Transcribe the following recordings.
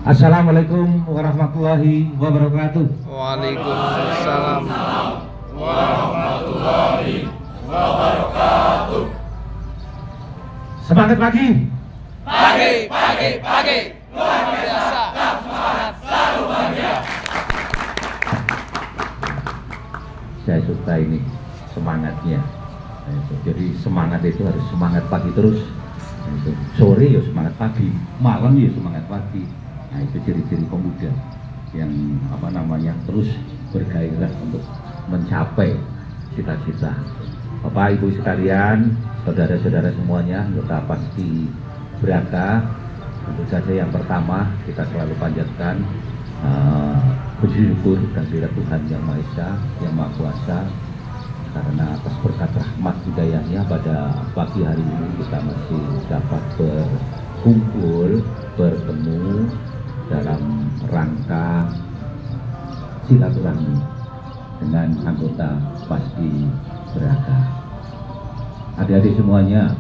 Assalamualaikum warahmatullahi wabarakatuh. Waalaikumsalam warahmatullahi wabarakatuh. Semangat pagi. Pagi. Luar biasa. Semangat selalu bahagia. Saya suka ini semangatnya. Jadi semangat itu harus semangat pagi terus. Sore ya semangat pagi, malam ya semangat pagi. Nah itu ciri-ciri pemuda yang terus bergairah untuk mencapai cita-cita. Bapak Ibu sekalian, saudara-saudara semuanya, anggota Paski Braka, tentu saja yang pertama kita selalu panjatkan puji syukur kehadirat Tuhan Yang Maha Esa, Yang Maha Kuasa, karena atas berkat rahmat hidayahnya pada pagi hari ini kita masih dapat berkumpul, bertemu dalam rangka silaturahmi dengan anggota Paski Braka. Adik-adik semuanya,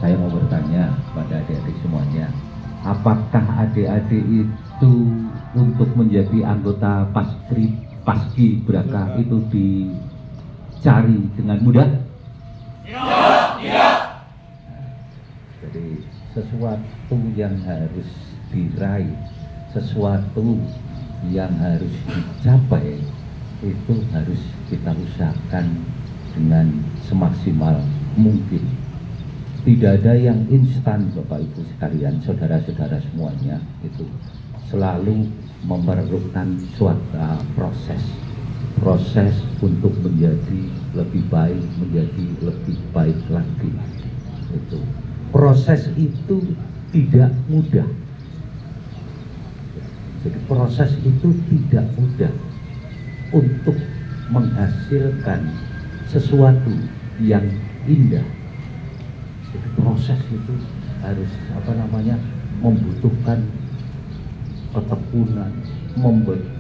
saya mau bertanya pada adik-adik semuanya, apakah adik-adik itu untuk menjadi anggota Paski Braka itu dicari dengan mudah? Tidak. Jadi sesuatu yang harus diraih, sesuatu yang harus dicapai itu harus kita usahakan dengan semaksimal mungkin. Tidak ada yang instan, Bapak Ibu sekalian, saudara-saudara semuanya, itu selalu memerlukan suatu proses untuk menjadi lebih baik, menjadi lebih baik lagi. Itu proses itu tidak mudah. Jadi proses itu tidak mudah untuk menghasilkan sesuatu yang indah. Jadi proses itu harus membutuhkan ketekunan,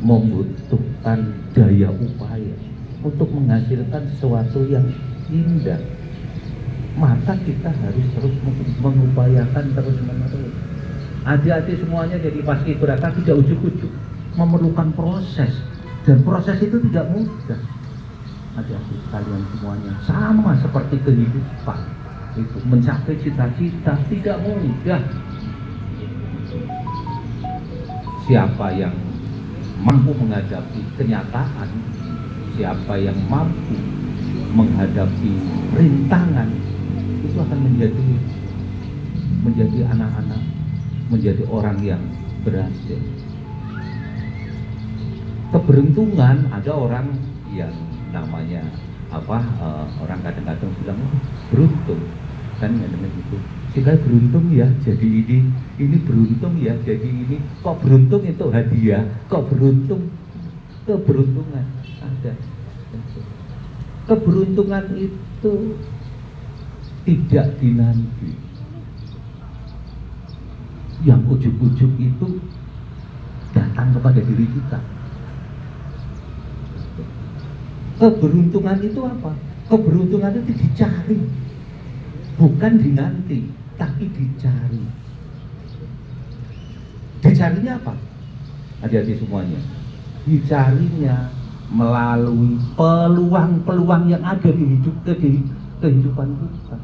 membutuhkan daya upaya untuk menghasilkan sesuatu yang indah. Maka kita harus terus mengupayakan terus-menerus. Adik-adik semuanya jadi Paski Braka tidak ujuk-ujuk, memerlukan proses, dan proses itu tidak mudah. Adik-adik kalian semuanya sama seperti kehidupan, itu mencapai cita-cita tidak mudah. Siapa yang mampu menghadapi kenyataan, siapa yang mampu menghadapi rintangan, itu akan menjadi anak-anak, menjadi orang yang berhasil. Keberuntungan, ada orang yang namanya orang kadang-kadang bilang beruntung, kan gitu. Jika beruntung ya jadi ini beruntung ya jadi ini. Kok beruntung itu hadiah, kok beruntung keberuntungan ada. Keberuntungan itu tidak dinanti. Yang ujuk-ujuk itu datang kepada diri kita. Keberuntungan itu apa? Keberuntungan itu dicari, bukan dinanti, tapi dicari. Dicarinya apa? Adik-adik semuanya, dicarinya melalui peluang-peluang yang ada di kehidupan kita.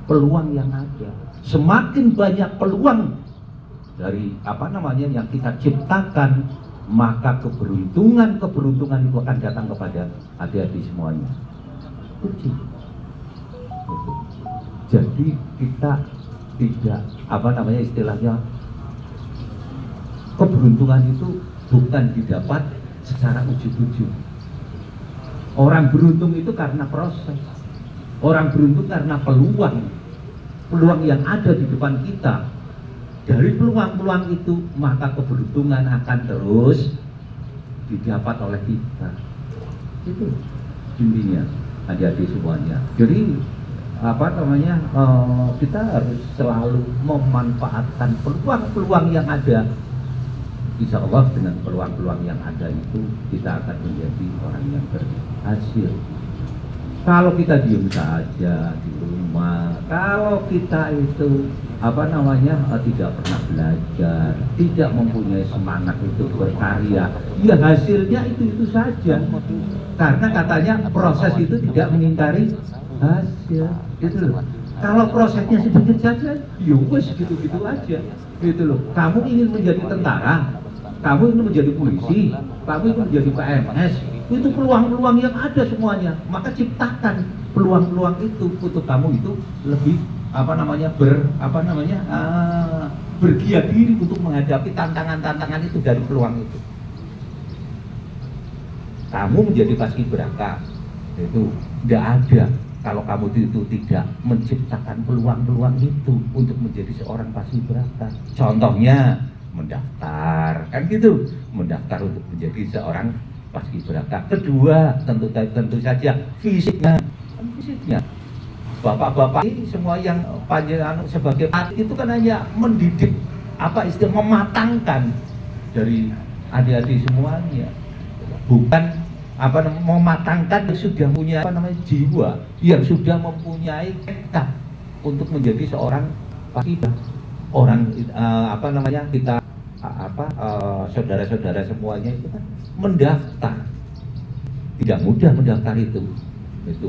Peluang yang ada, semakin banyak peluang dari yang kita ciptakan, maka keberuntungan itu akan datang kepada adik-adik semuanya. Jadi kita tidak istilahnya, keberuntungan itu bukan didapat secara ujuk-ujuk. Orang beruntung itu karena proses. Orang beruntung karena peluang yang ada di depan kita. Dari peluang-peluang itu, maka keberuntungan akan terus didapat oleh kita. Itu intinya, adik-adik semuanya. Jadi kita harus selalu memanfaatkan peluang-peluang yang ada. Insya Allah dengan peluang-peluang yang ada itu kita akan menjadi orang yang berhasil. Kalau kita diem saja di rumah, kalau kita itu tidak pernah belajar, tidak mempunyai semangat untuk berkarya, ya hasilnya itu saja. Karena katanya proses itu tidak mengingkari hasil, gitu loh. Kalau prosesnya sedikit saja, ya wes gitu-gitu aja, gitu loh. Kamu ingin menjadi tentara, kamu ingin menjadi polisi, kamu ingin menjadi PNS, itu peluang-peluang yang ada semuanya. Maka ciptakan peluang-peluang itu untuk kamu itu lebih bergiat diri untuk menghadapi tantangan-tantangan itu dari peluang itu. Kamu menjadi paskibraka itu tidak ada kalau kamu itu tidak menciptakan peluang-peluang itu untuk menjadi seorang paskibraka. Contohnya mendaftar, kan gitu, mendaftar untuk menjadi seorang paskibraka. Kedua, tentu saja fisiknya. Bapak-bapak ini semua yang panjang sebagai atlet itu kan hanya mendidik, mematangkan dari adik-adik semuanya, bukan mematangkan yang sudah punya jiwa, yang sudah mempunyai tekad untuk menjadi seorang paskibraka. Kita saudara-saudara semuanya itu kan mendaftar, tidak mudah mendaftar itu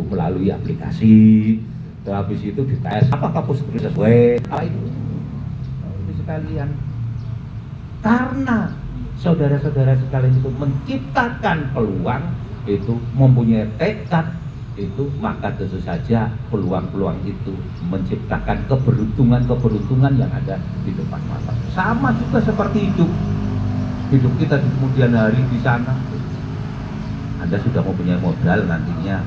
melalui aplikasi. Habis itu dites apakah positif sesuai itu sekalian, karena saudara-saudara sekalian itu menciptakan peluang itu, mempunyai tekad itu, maka tentu saja peluang-peluang itu menciptakan keberuntungan yang ada di depan mata. Sama juga seperti hidup kita di kemudian hari di sana. Anda sudah mempunyai modal nantinya,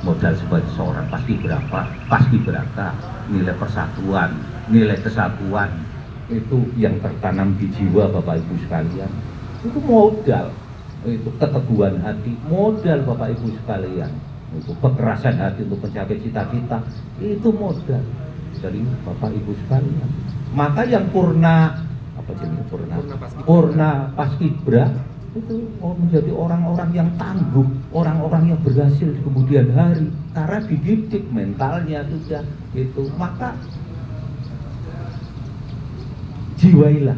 modal sebagai seorang paskibraka, nilai persatuan, nilai kesatuan itu yang tertanam di jiwa Bapak Ibu sekalian. Itu modal, itu keteguhan hati, modal Bapak Ibu sekalian. Itu kekerasan hati untuk mencapai cita-cita, itu modal dari Bapak Ibu sekalian. Maka yang purna paskibra itu menjadi orang-orang yang tangguh, orang-orang yang berhasil di kemudian hari karena dididik mentalnya sudah itu. Maka jiwailah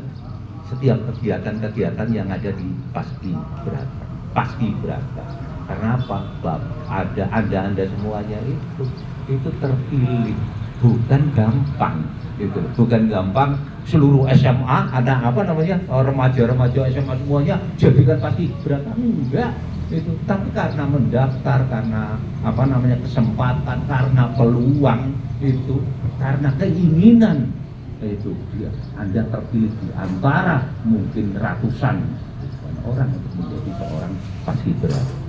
setiap kegiatan-kegiatan yang ada di paskibraka. Karena apa? Ada anda semuanya itu terpilih, bukan gampang. Bukan gampang seluruh SMA ada remaja-remaja SMA semuanya jadikan paskibraka, enggak itu. Tapi karena mendaftar, karena kesempatan, karena peluang itu, karena keinginan itu, Anda terpilih di antara mungkin ratusan orang untuk menjadi seorang paskibraka.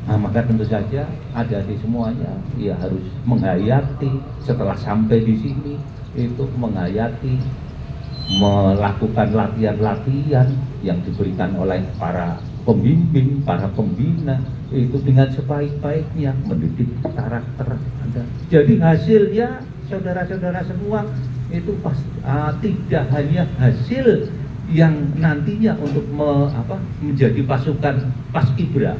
Nah, maka tentu saja adik-adik semuanya ya harus menghayati setelah sampai di sini itu, menghayati, melakukan latihan-latihan yang diberikan oleh para pembimbing, para pembina itu dengan sebaik-baiknya, mendidik karakter Anda. Jadi hasilnya saudara-saudara semua itu tidak hanya hasil yang nantinya untuk menjadi pasukan paskibra,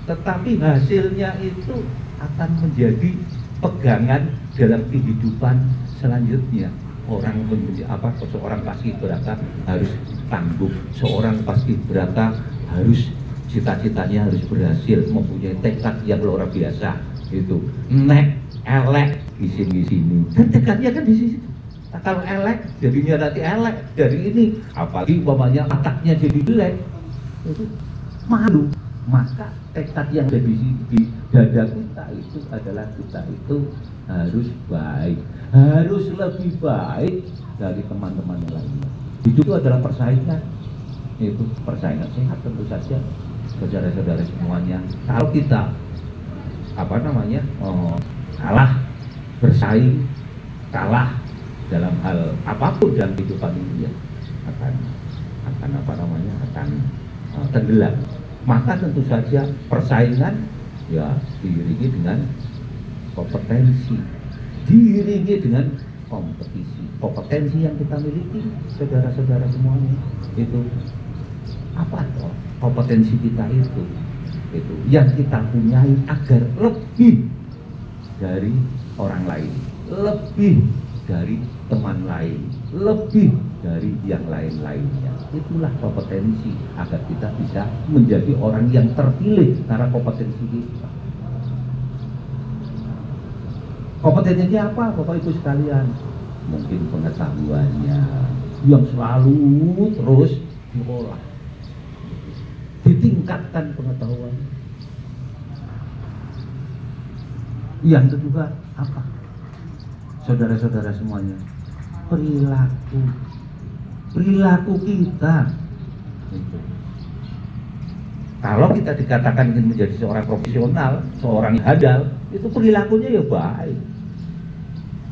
tetapi hasilnya itu akan menjadi pegangan dalam kehidupan selanjutnya. Seorang paskibraka harus tangguh, seorang paskibraka harus cita-citanya harus berhasil, mempunyai tekad yang luar biasa. Itu elek di sini, kan tekadnya kan di sini. Nah, kalau elek jadinya nanti elek dari ini, apalagi umpamanya otaknya jadi jelek, itu malu. Maka tekad yang ada di dada kita itu adalah kita itu harus baik, harus lebih baik dari teman-teman lainnya. Hidup itu adalah persaingan, itu persaingan sehat tentu saja, saudara-saudara semuanya. Kalau kita kalah bersaing, kalah dalam hal apapun dalam kehidupan ini, ya akan tenggelam. Maka tentu saja persaingan ya diiringi dengan kompetensi, diiringi dengan kompetisi. Kompetensi yang kita miliki, saudara-saudara semuanya, itu apa toh? Kompetensi kita itu yang kita punyai agar lebih dari orang lain, lebih dari teman lain, lebih dari yang lain-lainnya. Itulah kompetensi agar kita bisa menjadi orang yang terpilih karena kompetensi kita. Kompetensinya apa, Bapak Ibu sekalian? Mungkin pengetahuannya yang selalu terus diolah, ditingkatkan pengetahuan. Yang kedua apa? Saudara-saudara semuanya, perilaku kita. Kalau kita dikatakan ingin menjadi seorang profesional, seorang handal, itu perilakunya ya baik.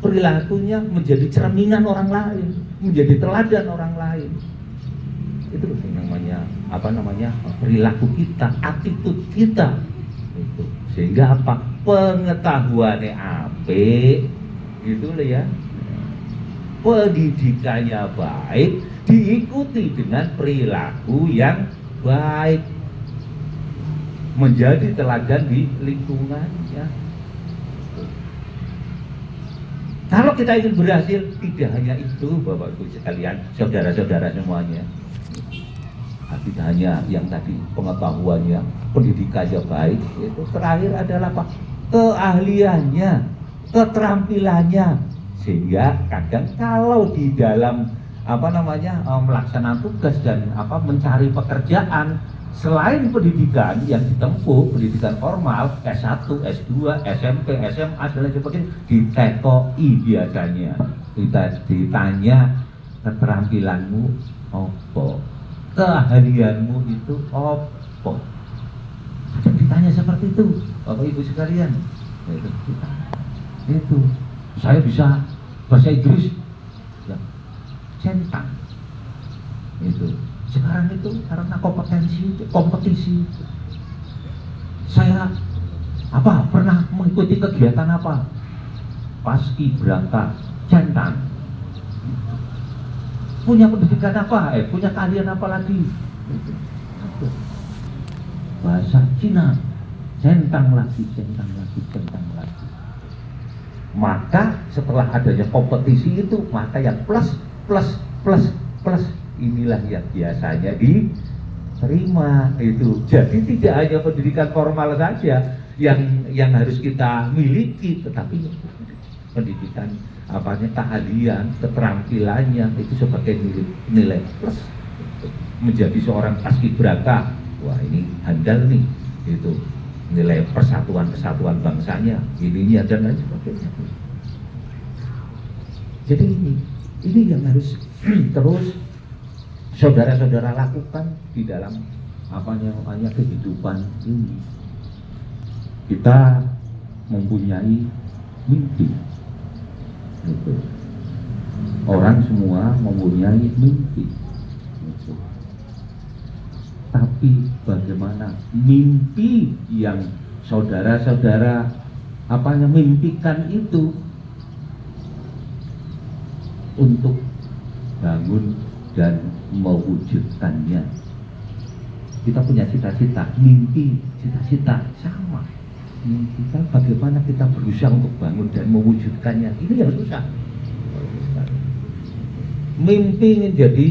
Perilakunya menjadi cerminan orang lain, menjadi teladan orang lain. Itu namanya perilaku kita, attitude kita. Itu. Sehingga apa? Pengetahuannya apik, gitu loh ya. Pendidikannya baik, diikuti dengan perilaku yang baik, menjadi teladan di lingkungannya. Kalau kita ingin berhasil, tidak hanya itu Bapak Ibu sekalian, saudara-saudara semuanya, tidak hanya yang tadi pengetahuannya, pendidikannya baik, itu terakhir adalah apa? Keahliannya, keterampilannya. Sehingga kadang kalau di dalam melaksanakan tugas dan mencari pekerjaan, selain pendidikan yang ditempuh, pendidikan formal, S1, S2, SMP, SMA, dan lain sebagainya, ditekoi biasanya. Ditanya keterampilanmu apa, keahlianmu itu apa. Ditanya seperti itu, Bapak Ibu sekalian. Itu saya bisa bahasa Inggris, ya, centang. Itu sekarang itu karena kompetisi. Saya pernah mengikuti kegiatan apa? Paskibraka centang. Punya pendidikan apa? Punya keahlian apa lagi? Bahasa Cina centang lagi. Maka setelah adanya kompetisi itu, maka yang plus inilah yang biasanya diterima itu. Jadi tidak hanya pendidikan formal saja yang harus kita miliki, tetapi pendidikan keahlian, keterampilannya itu sebagai nilai plus. Menjadi seorang paskibraka, wah ini handal nih, itu nilai kesatuan bangsanya, ininya dan lain sebagainya. Jadi ini yang harus terus saudara-saudara lakukan di dalam kehidupan ini. Kita mempunyai mimpi. Gitu. Orang semua mempunyai mimpi. Gitu. Tapi bagaimana mimpi yang saudara-saudara mimpikan itu untuk bangun dan mewujudkannya. Kita punya cita-cita, mimpi, cita-cita sama. Mimpi kan bagaimana kita berusaha untuk bangun dan mewujudkannya. Ini yang susah. Mimpi ingin jadi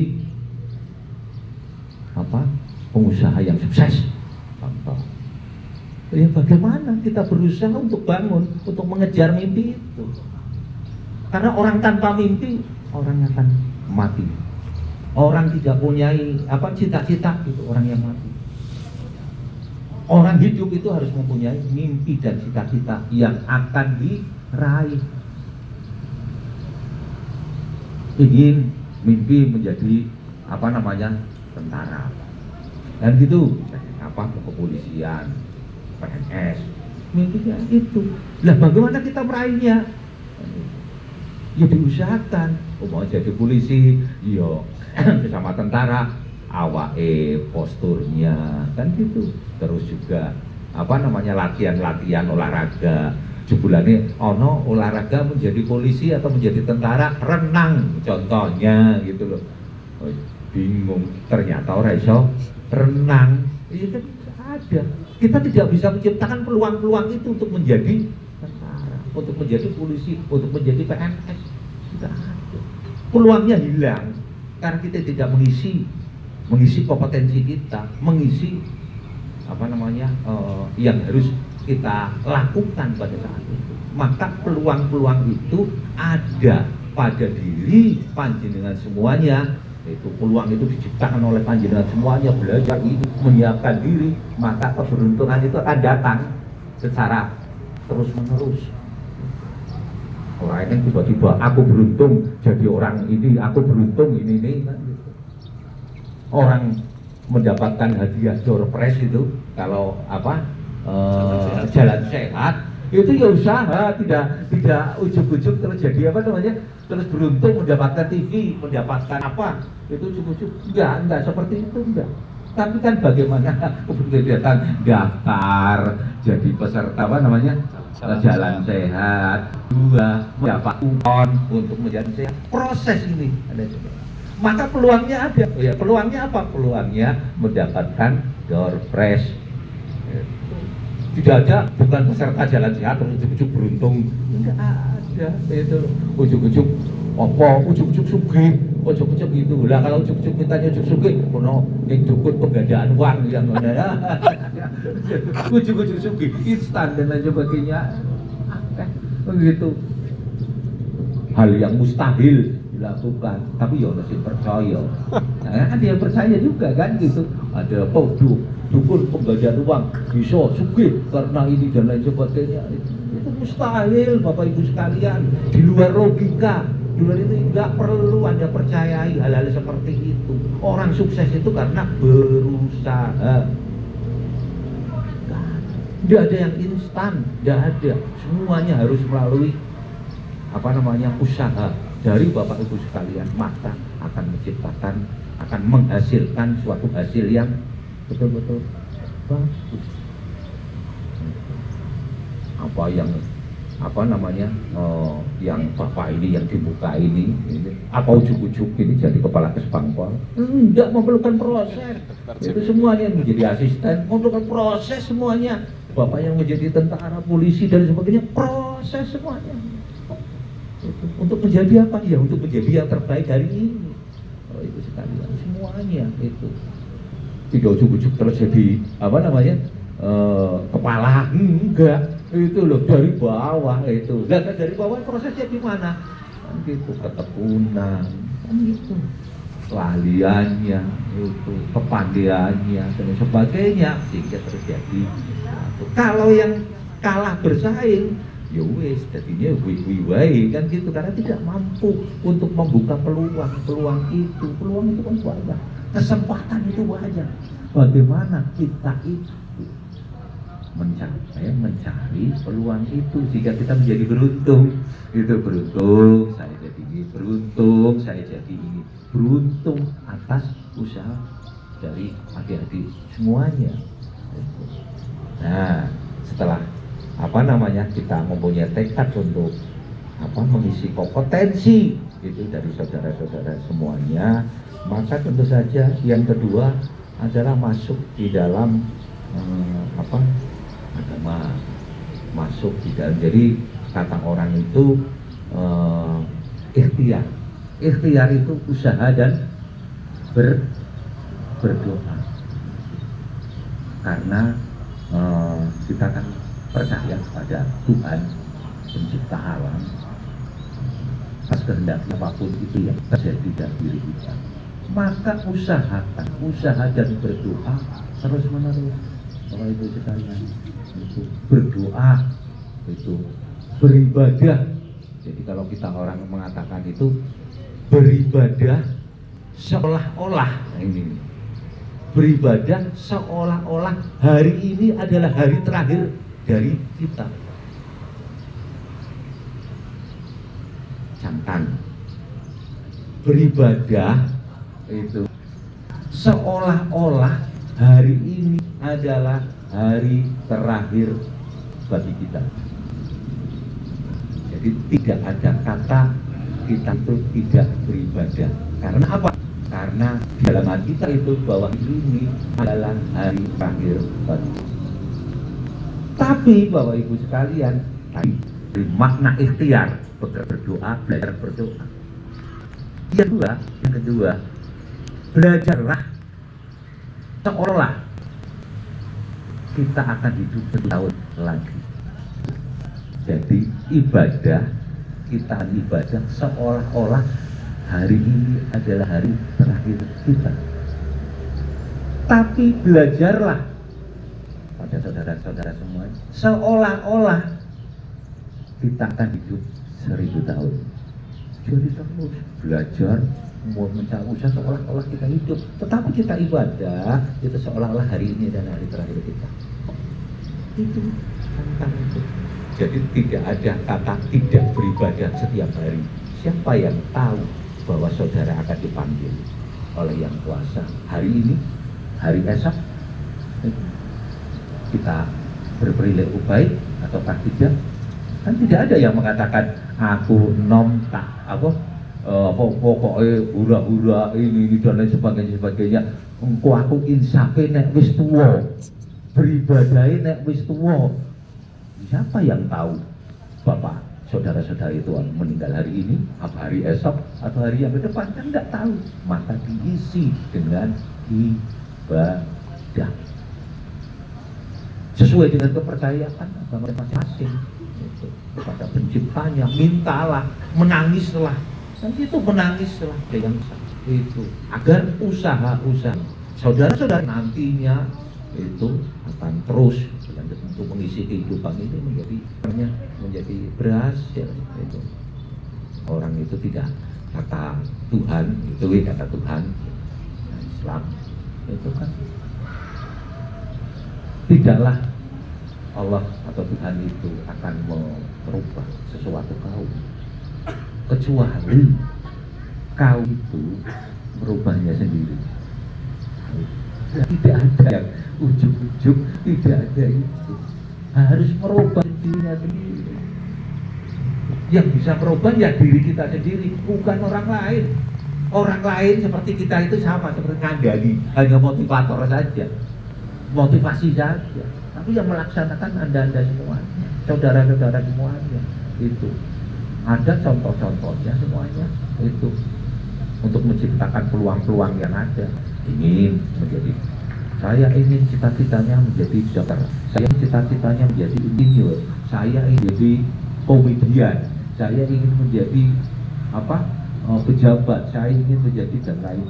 pengusaha yang sukses. Contoh. Ya bagaimana kita berusaha untuk bangun, untuk mengejar mimpi itu. Karena orang tanpa mimpi, orang akan mati. Orang tidak punya cita-cita, itu orang yang mati. Orang hidup itu harus mempunyai mimpi dan cita-cita yang akan diraih. Ingin mimpi menjadi tentara, dan gitu, kepolisian, PNS, mimpinya itu. Lah bagaimana kita meraihnya? Ya diusahakan. Mau jadi polisi, yo bersama tentara, posturnya, kan gitu. Terus juga latihan olahraga. Jebulane olahraga menjadi polisi atau menjadi tentara, renang contohnya gitu loh. Bingung, ternyata orang iso renang. Itu kan ada. Kita tidak bisa menciptakan peluang-peluang itu untuk menjadi tentara. untuk menjadi polisi, untuk menjadi PNS. Tidak ada. Peluangnya hilang karena kita tidak mengisi kompetensi kita, mengisi yang harus kita lakukan pada saat itu. Maka peluang-peluang itu ada pada diri panjenengan semuanya. Itu peluang itu diciptakan oleh panjenengan semuanya, belajar ini, menyiapkan diri, maka keberuntungan itu akan datang secara terus-menerus. Orang yang tiba-tiba aku beruntung jadi orang ini, aku beruntung ini kan gitu. Orang mendapatkan hadiah door prize itu kalau jalan sehat itu ya usaha, tidak ujuk-ujuk terus jadi terus beruntung mendapatkan TV, mendapatkan apa itu ujuk-ujuk, enggak seperti itu, enggak. Tapi kan bagaimana kemudian daftar jadi peserta jalan sehat, mendapat kupon untuk menjadi sehat, proses ini ada juga. Maka peluangnya ada, ya peluangnya apa? Peluangnya mendapatkan door prize. Tidak ada, bukan peserta jalan sehat ujuk-ujuk beruntung, enggak ada itu ujuk-ujuk ujuk-ujuk sugih, ujuk-ujuk gitu lah. Kalau ujuk-ujuk mintanya ujuk sugih, yang dukun penggandaan uang yang mana ujuk-ujuk sugih instan dan lain sebagainya, begitu hal yang mustahil dilakukan, tapi ya masih percaya. Nah, ada yang percaya juga kan gitu, ada dukun penggandaan uang bisa sugih karena ini dan lain sebagainya. Itu mustahil Bapak Ibu sekalian, di luar logika, di luar itu nggak perlu Anda percayai hal-hal seperti itu. Orang sukses itu karena berusaha. Tidak ada yang instan, tidak ada. Semuanya harus melalui usaha dari Bapak Ibu sekalian, maka akan menciptakan, akan menghasilkan suatu hasil yang betul-betul bagus. Yang Bapak ini yang di muka ini apa ujuk-ujuk ini jadi kepala Kesbangpol? Tidak memerlukan proses. Itu semuanya yang menjadi asisten memerlukan proses semuanya. Bapak yang menjadi tentara, polisi dan sebagainya, proses semuanya. Untuk menjadi apa? Ya untuk menjadi yang terbaik hari ini. Kalau itu sekalian semuanya itu. Tidak ujuk-ujuk terus jadi kepala, enggak. Itu loh dari bawah itu. Dan dari bawah prosesnya gimana? Kan gitu, ketekunan, kan gitu. Keahliannya, itu, kepandaiannya dan sebagainya sehingga terjadi. Kalau yang kalah bersaing, ya wes, jadinya wiwai kan gitu, karena tidak mampu untuk membuka peluang itu kan banyak, kesempatan itu banyak. Bagaimana kita itu mencari peluang itu sehingga kita menjadi beruntung. Itu beruntung saya jadi ini, beruntung saya jadi ini, beruntung atas usaha dari adik-adik semuanya. Nah, setelah kita mempunyai tekad untuk mengisi kompetensi itu dari saudara-saudara semuanya, maka tentu saja yang kedua adalah masuk di dalam agama, masuk di dalam. Jadi kata orang itu ikhtiar itu usaha dan berdoa, karena kita kan percaya pada Tuhan pencipta alam, atas kehendak apapun itu yang terjadi dalam diri kita, maka usaha dan berdoa terus menerus. Kalau itu sekalian itu berdoa, itu beribadah. Jadi kalau kita orang mengatakan itu beribadah seolah-olah, ini beribadah seolah-olah hari ini adalah hari terakhir dari kita. Camkan, beribadah itu seolah-olah hari ini adalah hari terakhir bagi kita. Jadi tidak ada kata kita itu tidak beribadah. Karena apa? Karena di dalam hati kita itu bahwa ini adalah hari terakhir bagi kita. Tapi Bapak Ibu sekalian, tadi makna ikhtiar, berdoa, belajar berdoa. Yang kedua, belajarlah seolah kita akan hidup 1 tahun lagi. Jadi ibadah, kita ibadah seolah-olah hari ini adalah hari terakhir kita. Tapi belajarlah pada saudara-saudara semua, seolah-olah kita akan hidup 1000 tahun. Jadi terus belajar, mau mencari usaha seolah-olah kita hidup, tetapi kita ibadah itu seolah-olah hari ini adalah hari terakhir kita. Itu tentang itu. Jadi tidak ada kata tidak beribadah setiap hari. Siapa yang tahu bahwa saudara akan dipanggil oleh Yang Kuasa hari ini, hari esok? Kita berperilaku baik ataukah tidak? Kan tidak ada yang mengatakan aku nom tak apa pokoknya hura-hura ini dan lain sebagainya. Engko aku insafe nek wis tuwa, beribadahe nek wis tuwa. Siapa yang tahu Bapak, saudara-saudara itu meninggal hari ini, apa hari esok, atau hari yang ke depan? Kan tidak tahu. Maka diisi dengan ibadah sesuai dengan kepercayaan agama masing-masing kepada penciptanya. Mintalah, menangislah, dan itu menangislah yang itu agar usaha-usaha saudara-saudara nantinya itu akan terus untuk mengisi kehidupan ini menjadi berhasil. Itu orang itu tidak kata Tuhan, itu kata Tuhan Islam itu kan tidaklah Allah atau Tuhan itu akan merubah sesuatu kaum kecuali kaum itu merubahnya sendiri. Tidak ada yang ujuk-ujuk, tidak ada itu. Harus merubah dirinya sendiri. Yang bisa merubah ya diri kita sendiri, bukan orang lain. Orang lain seperti kita itu sama seperti ngandani, hanya motivator saja, motivasi saja. Tapi yang melaksanakan anda semuanya, saudara-saudara semuanya. Itu ada contoh-contohnya semuanya itu untuk menciptakan peluang-peluang yang ada. Saya ingin cita-citanya menjadi dokter, saya cita-citanya menjadi insinyur, saya ingin menjadi komedian, saya ingin menjadi pejabat, saya ingin menjadi dan lain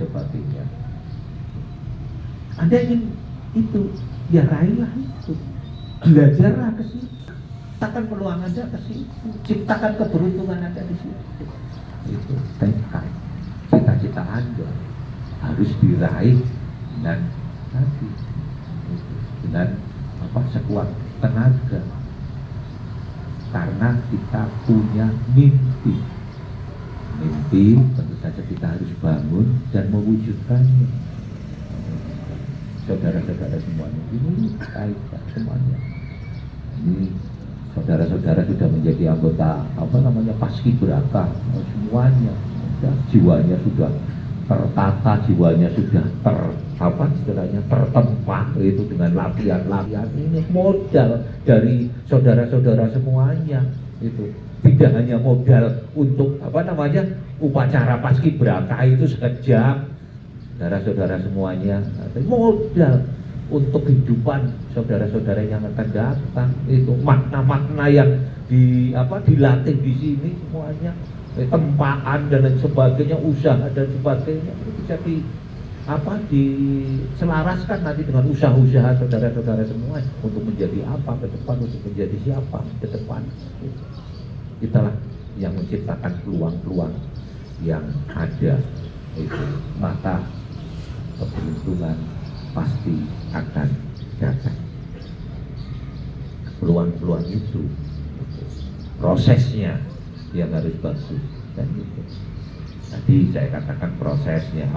sebagainya. Anda ingin itu, ya raihlah itu, belajarlah ke situ, ciptakan peluang Anda ke situ, ciptakan keberuntungan Anda di situ. Itu tekad, cita-cita Anda harus diraih dengan hati, dengan sekuat tenaga, karena kita punya mimpi. Tentu saja kita harus bangun dan mewujudkannya. Saudara-saudara semuanya, ini kaitan semuanya. Ini saudara-saudara sudah menjadi anggota paskibraka semuanya, jiwanya sudah tertata, jiwanya sudah tertempa itu dengan latihan ini modal dari saudara-saudara semuanya. Itu tidak hanya modal untuk upacara paskibraka itu sekejap, saudara-saudara semuanya, modal untuk kehidupan saudara-saudara yang akan datang. Itu makna-makna yang dilatih di sini semuanya, tempaan dan lain sebagainya, usaha dan sebagainya, itu bisa diselaraskan nanti dengan usaha-usaha saudara-saudara semua untuk menjadi apa ke depan, untuk menjadi siapa ke depan. Itulah yang menciptakan peluang-peluang yang ada itu, maka keberuntungan pasti akan datang. Peluang-peluang itu prosesnya yang harus bagus, dan itu tadi saya katakan prosesnya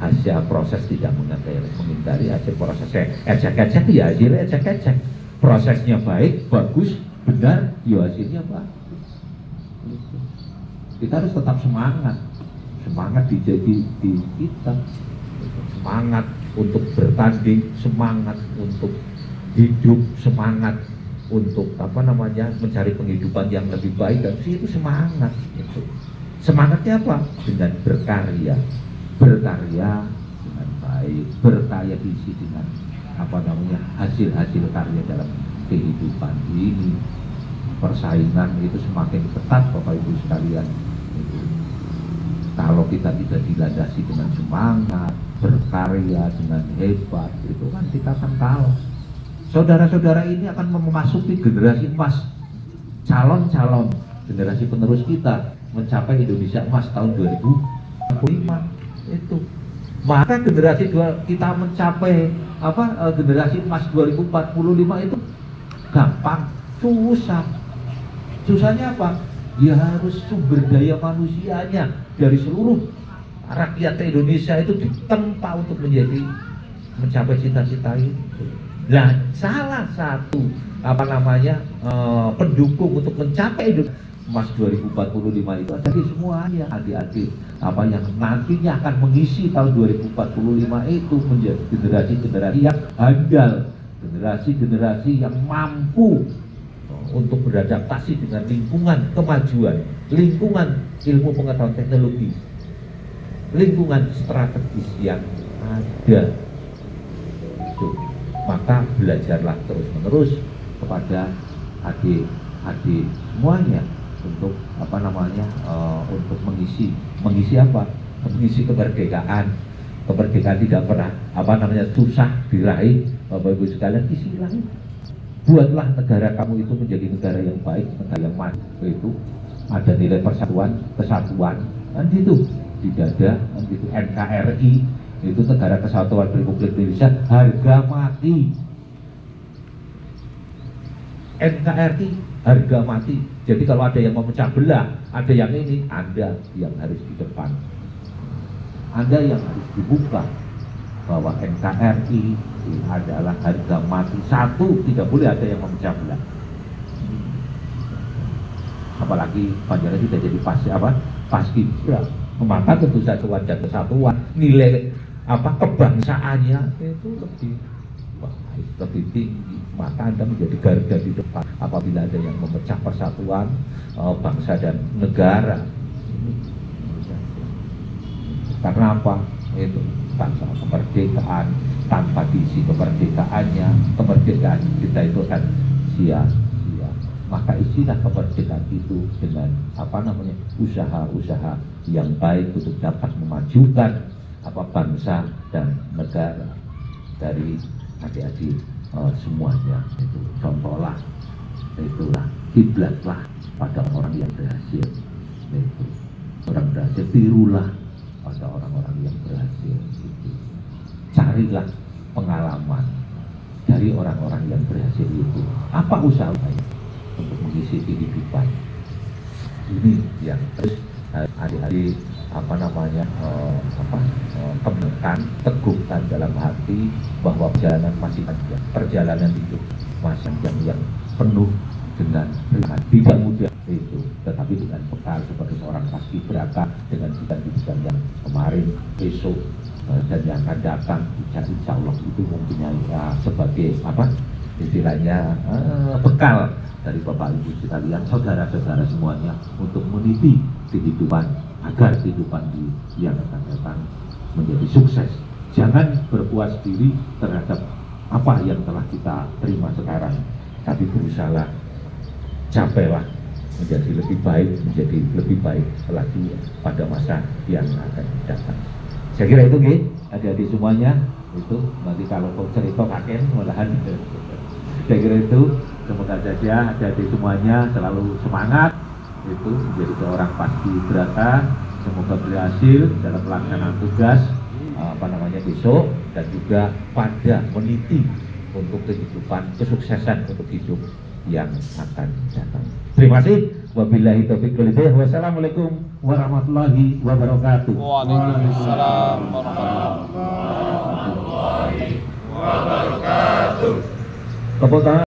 hasil proses tidak menghindari hasil prosesnya ecek-ecek, ya hasilnya ecek-ecek. Prosesnya baik, bagus, benar, ya hasilnya bagus. Kita harus tetap semangat di kita, semangat untuk bertanding, semangat untuk hidup, semangat untuk apa namanya mencari penghidupan yang lebih baik, dan itu semangat itu. Semangatnya apa? Dengan berkarya dengan baik, berkarya diisi dengan apa namanya hasil-hasil karya dalam kehidupan ini. Persaingan itu semakin ketat Bapak Ibu sekalian. Itu. Kalau kita tidak dilandasi dengan semangat, berkarya dengan hebat, itu kan kita akan kalah. Saudara-saudara ini akan memasuki generasi emas, calon-calon generasi penerus kita mencapai Indonesia emas tahun 2045 itu. Maka generasi kita mencapai generasi emas 2045 itu gampang, susahnya apa? Ya harus sumber daya manusianya dari seluruh rakyat Indonesia itu ditempa untuk mencapai cita-cita itu. Nah, salah satu pendukung untuk mencapai emas 2045 itu ada di semuanya, adik-adik yang nantinya akan mengisi tahun 2045 itu menjadi generasi-generasi yang handal, generasi-generasi yang mampu untuk beradaptasi dengan lingkungan kemajuan, lingkungan ilmu pengetahuan teknologi, lingkungan strategis yang ada. Maka belajarlah terus-menerus kepada adik-adik semuanya untuk untuk mengisi apa? Mengisi kemerdekaan. Kemerdekaan tidak pernah susah diraih, Bapak Ibu sekalian, isilah. Buatlah negara kamu itu menjadi negara yang baik, negara yang maju. Itu ada nilai persatuan, kesatuan, kan gitu di dada, kan gitu. NKRI itu Negara Kesatuan Republik Indonesia, harga mati. NKRI harga mati. Jadi kalau ada yang memecah belah, ada yang ini, Anda yang harus di depan, Anda yang harus dibuka bahwa NKRI adalah harga mati. Satu, tidak boleh ada yang memecah belah. Apalagi Pancasila sudah jadi paskibra. Maka tentu saja wajar kesatuan, nilai kebangsaannya itu lebih baik, lebih tinggi. Maka Anda menjadi garda di depan apabila ada yang memecah persatuan bangsa dan negara. Karena apa? Itu bangsa kemerdekaan, tanpa diisi kemerdekaannya, kemerdekaan kita itu akan sia-sia. Maka isilah kemerdekaan itu dengan usaha-usaha yang baik untuk dapat memajukan bangsa dan negara dari adik-adik semuanya. Itu contohlah, itulah kiblatlah pada orang yang berhasil. Itu orang berhasil, tirulah pada orang-orang yang berhasil. Itu carilah pengalaman dari orang-orang yang berhasil itu. Apa usaha untuk mengisi kehidupan ini yang terus adik-adik temukan, teguhkan dalam hati bahwa perjalanan masih panjang, perjalanan hidup masih panjang yang penuh dengan ringan, tidak mudah itu, tetapi dengan bekal sebagai seorang paskibraka, dengan bidang-bidang yang kemarin, besok dan yang akan datang, insya Allah itu mempunyai sebagai istilahnya bekal dari Bapak Ibu sekalian, saudara-saudara semuanya, untuk meniti kehidupan agar kehidupan yang akan datang menjadi sukses. Jangan berpuas diri terhadap apa yang telah kita terima sekarang, tapi berusaha capailah menjadi lebih baik lagi pada masa yang akan datang. Saya kira itu adik-adik semuanya, itu nanti kalau cerita kakek malahan. Saya kira itu, semoga saja adik-adik semuanya selalu semangat itu menjadi seorang paskibraka, semoga berhasil dalam pelaksanaan tugas besok, dan juga pada meniti untuk kehidupan, kesuksesan untuk hidup yang akan datang. Terima kasih. Wabillahi taufiq wal hidayah. Wassalamualaikum warahmatullahi wabarakatuh. Waalaikumsalam warahmatullahi wabarakatuh. Tepuk tangan.